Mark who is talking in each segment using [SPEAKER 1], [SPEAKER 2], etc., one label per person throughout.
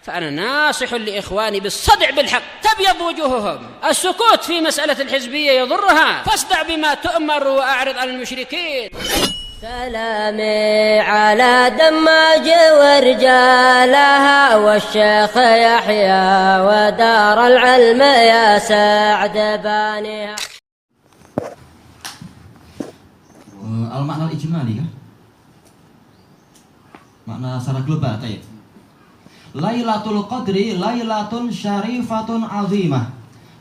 [SPEAKER 1] فأنا ناصح لإخواني بالصدع بالحق تبيض وجوههم. السكوت في مسألة الحزبية يضرها، فاصدع بما تؤمر وأعرض عن المشركين.
[SPEAKER 2] سلامي على دماج ورجالها والشيخ يحيى ودار العلم يا سعد بانيها.
[SPEAKER 3] Al-makna al-ijmali kan? Makna secara global tayyib. Lailatul Qadri lailatun syarifatun azimah.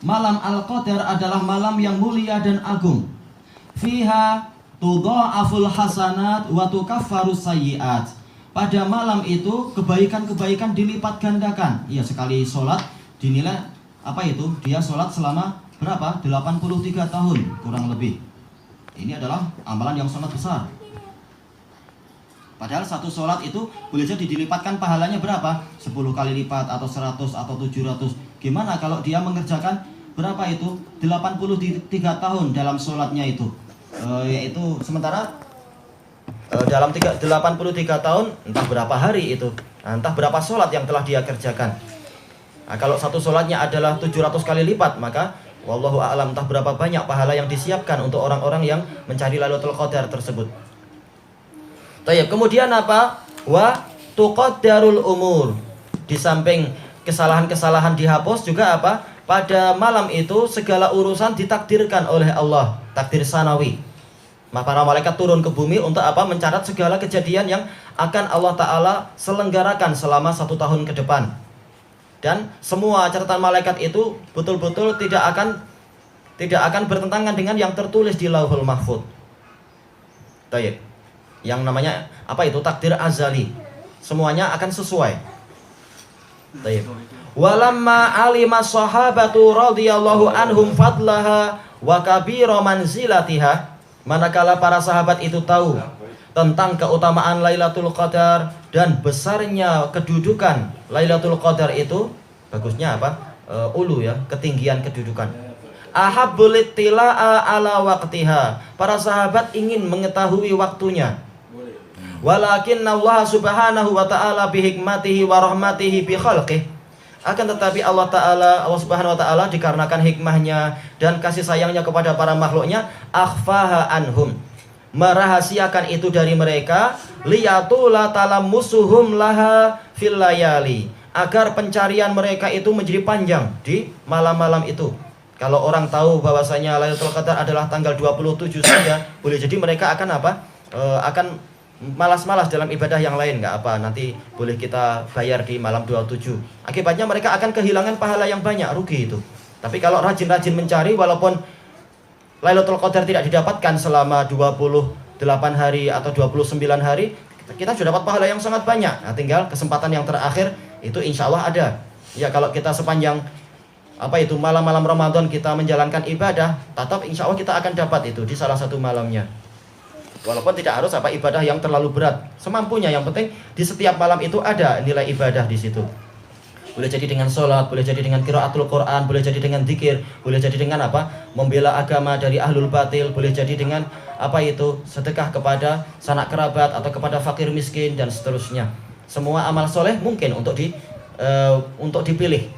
[SPEAKER 3] Malam Al-Qadar adalah malam yang mulia dan agung. Fiha tudha'aful hasanat wa tukaffarus sayyi'at. Pada malam itu kebaikan-kebaikan dilipat gandakan. Iya, sekali sholat dinilai apa itu? Dia sholat selama berapa? 83 tahun kurang lebih. Ini adalah amalan yang sangat besar. Padahal satu sholat itu boleh jadi dilipatkan pahalanya berapa? 10 kali lipat atau 100 atau 700. Gimana kalau dia mengerjakan berapa itu? 83 tahun dalam sholatnya itu. Yaitu sementara dalam 83 tahun entah berapa hari itu, entah berapa sholat yang telah dia kerjakan. Nah, kalau satu sholatnya adalah 700 kali lipat, maka wallahu a'lam entah berapa banyak pahala yang disiapkan untuk orang-orang yang mencari Lailatul Qadar tersebut. Tayyib, kemudian apa? Wa tuqaddarul umur. Di samping kesalahan-kesalahan dihapus juga apa? Pada malam itu segala urusan ditakdirkan oleh Allah, takdir sanawi. Para malaikat turun ke bumi untuk apa? Mencatat segala kejadian yang akan Allah Ta'ala selenggarakan selama 1 tahun ke depan. Dan semua catatan malaikat itu betul-betul tidak akan bertentangan dengan yang tertulis di Lauhul Mahfuz. Tayyib. Yang namanya apa itu? Takdir azali. Semuanya akan sesuai. Tayyib. Walamma alima sahabatu radhiyallahu anhum fadlaha wa kabira manzilatiha. Manakala para sahabat itu tahu tentang keutamaan Lailatul Qadar dan besarnya kedudukan Lailatul Qadar itu, bagusnya apa? Ulu ya, ketinggian kedudukan. Ahabbul ittila'a ala waqtiha. Para sahabat ingin mengetahui waktunya. Walakinna Allah subhanahu wa ta'ala bihikmatihi wa rahmatihi bi khalqihi. Akan tetapi Allah subhanahu wa ta'ala dikarenakan hikmahnya dan kasih sayangnya kepada para makhluknya, akhfaha anhum, merahasiakan itu dari mereka, liyatula talammusuhum laha fil layali, agar pencarian mereka itu menjadi panjang di malam-malam itu. Kalau orang tahu bahwasanya Lailatul Qadar adalah tanggal 27 saja, boleh jadi mereka akan apa? Akan malas-malas dalam ibadah yang lain, nggak apa, nanti boleh kita bayar di malam 27. Akibatnya mereka akan kehilangan pahala yang banyak, rugi itu. Tapi kalau rajin-rajin mencari, walaupun Lailatul Qadar tidak didapatkan selama 28 hari atau 29 hari, kita sudah dapat pahala yang sangat banyak. Nah, tinggal kesempatan yang terakhir itu insya Allah ada. Ya, kalau kita sepanjang apa itu malam-malam Ramadan kita menjalankan ibadah, tetap insya Allah kita akan dapat itu di salah satu malamnya. Walaupun tidak harus apa ibadah yang terlalu berat, semampunya, yang penting di setiap malam itu ada nilai ibadah di situ. Boleh jadi dengan sholat, boleh jadi dengan qiraatul Quran, boleh jadi dengan zikir, boleh jadi dengan apa? Membela agama dari ahlul batil, boleh jadi dengan apa itu? Sedekah kepada sanak kerabat atau kepada fakir miskin dan seterusnya. Semua amal soleh mungkin untuk dipilih.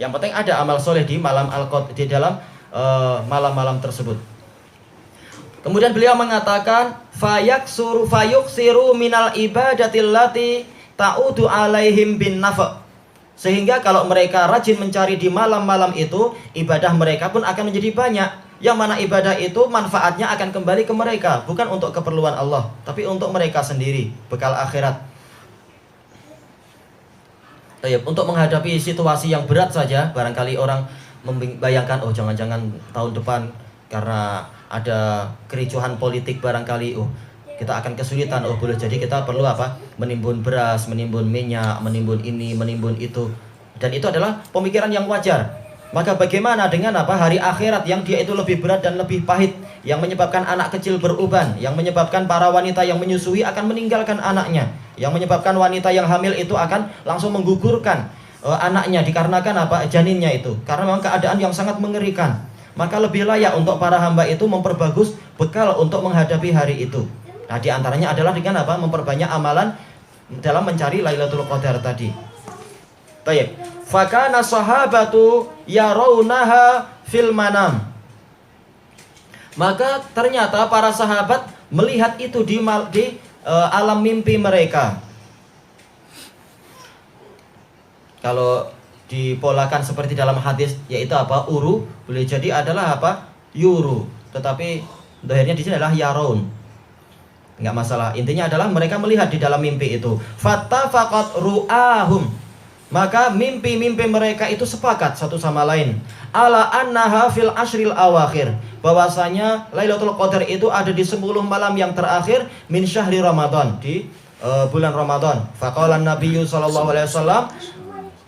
[SPEAKER 3] Yang penting ada amal soleh di malam Al-Qadar, di dalam malam-malam tersebut. Kemudian beliau mengatakan fayuksiru minal ibadatil lati ta'udu alaihim bin nafa'. Sehingga kalau mereka rajin mencari di malam-malam itu, ibadah mereka pun akan menjadi banyak. Yang mana ibadah itu manfaatnya akan kembali ke mereka, bukan untuk keperluan Allah, tapi untuk mereka sendiri, bekal akhirat. Untuk menghadapi situasi yang berat saja, barangkali orang membayangkan, oh jangan-jangan tahun depan karena ada kericuhan politik barangkali, oh kita akan kesulitan, oh boleh jadi kita perlu apa? Menimbun beras, menimbun minyak, menimbun ini, menimbun itu. Dan itu adalah pemikiran yang wajar. Maka bagaimana dengan apa? Hari akhirat yang dia itu lebih berat dan lebih pahit, yang menyebabkan anak kecil beruban, yang menyebabkan para wanita yang menyusui akan meninggalkan anaknya, yang menyebabkan wanita yang hamil itu akan langsung menggugurkan anaknya dikarenakan apa? Janinnya itu. Karena memang keadaan yang sangat mengerikan. Maka lebih layak untuk para hamba itu memperbagus bekal untuk menghadapi hari itu. Nah, diantaranya adalah dengan apa? Memperbanyak amalan dalam mencari Lailatul Qadar tadi.
[SPEAKER 4] Tayyib. Fakana sahabatu yarawnaha fil manam. Maka ternyata para sahabat melihat itu di alam mimpi mereka. Kalau dipolakan seperti dalam hadis, yaitu apa? Uru, boleh jadi adalah apa? Yuru. Tetapi dohirnya di sini adalah yaron. Enggak masalah. Intinya adalah mereka melihat di dalam mimpi itu. Fattafaqat ru'ahum. Maka mimpi-mimpi mereka itu sepakat satu sama lain. Ala annaha fil ashril awakhir. Bahwasanya Lailatul Qadar itu ada di 10 malam yang terakhir min syahri Ramadan, di bulan Ramadan. Faqala Nabiyyu sallallahu alaihi wasallam,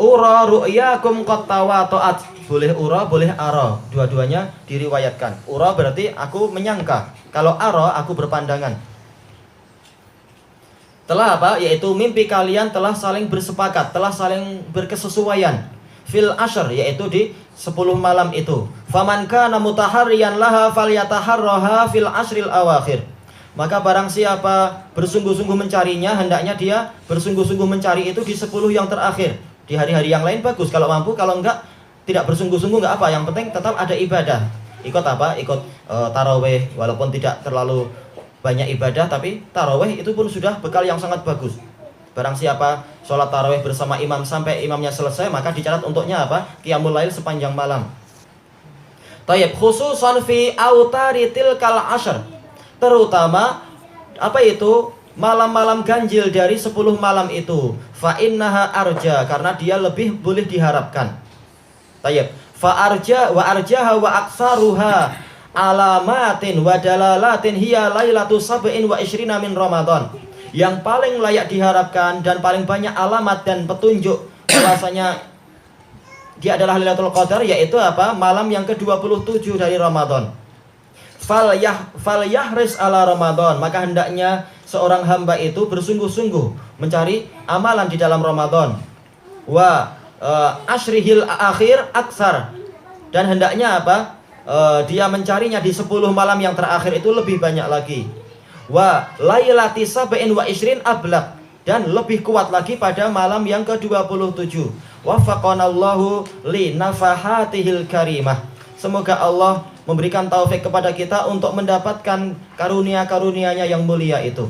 [SPEAKER 4] "Ura ru'yakum qad tawata'at." Boleh ura, boleh ara. Dua-duanya diriwayatkan. Ura berarti aku menyangka. Kalau ara aku berpandangan. Telah apa? Yaitu mimpi kalian telah saling bersepakat, telah saling berkesesuaian. Fil ashr, yaitu di 10 malam itu. Faman kana mutaharriyan laha falyataharraha fil ashril awakhir. Maka barang siapa bersungguh-sungguh mencarinya, hendaknya dia bersungguh-sungguh mencari itu di 10 yang terakhir. Di hari-hari yang lain bagus kalau mampu, kalau enggak tidak bersungguh-sungguh enggak apa, yang penting tetap ada ibadah. Ikut apa? Ikut tarawih, walaupun tidak terlalu banyak ibadah, tapi tarawih itu pun sudah bekal yang sangat bagus. Barang siapa sholat tarawih bersama imam sampai imamnya selesai, maka dicatat untuknya apa? Qiyamul lail sepanjang malam. Tayyib, khususan fi autari tilkal ashr. Terutama apa itu? Malam-malam ganjil dari 10 malam itu. Fa innaha arja, karena dia lebih boleh diharapkan. Tayyib, fa arja wa arjaha wa aksaruha alamatin wa dalalatin hiya lailatu sab'in wa ishrina min Ramadan. Yang paling layak diharapkan dan paling banyak alamat dan petunjuk bahwasanya dia adalah Lailatul Qadar, yaitu apa? Malam yang ke-27 dari Ramadan. Fal yahris ala Ramadan. Maka hendaknya seorang hamba itu bersungguh-sungguh mencari amalan di dalam Ramadan. Wa ashrihil akhir aksar. Dan hendaknya apa? Dia mencarinya di 10 malam yang terakhir itu lebih banyak lagi. Wa lailati sab'in wa ishrin ablaq, dan lebih kuat lagi pada malam yang ke-27. Waffaqanallahu li nafahatihil karimah. Semoga Allah memberikan taufik kepada kita untuk mendapatkan karunia-karunia-Nya yang mulia itu.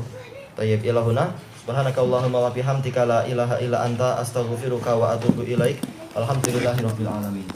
[SPEAKER 4] Tayyib ilahuna. Subhanakallahumma wa bihamdika la ilaha illa anta astaghfiruka wa atubu ilaik. Alhamdulillahirabbil alamin.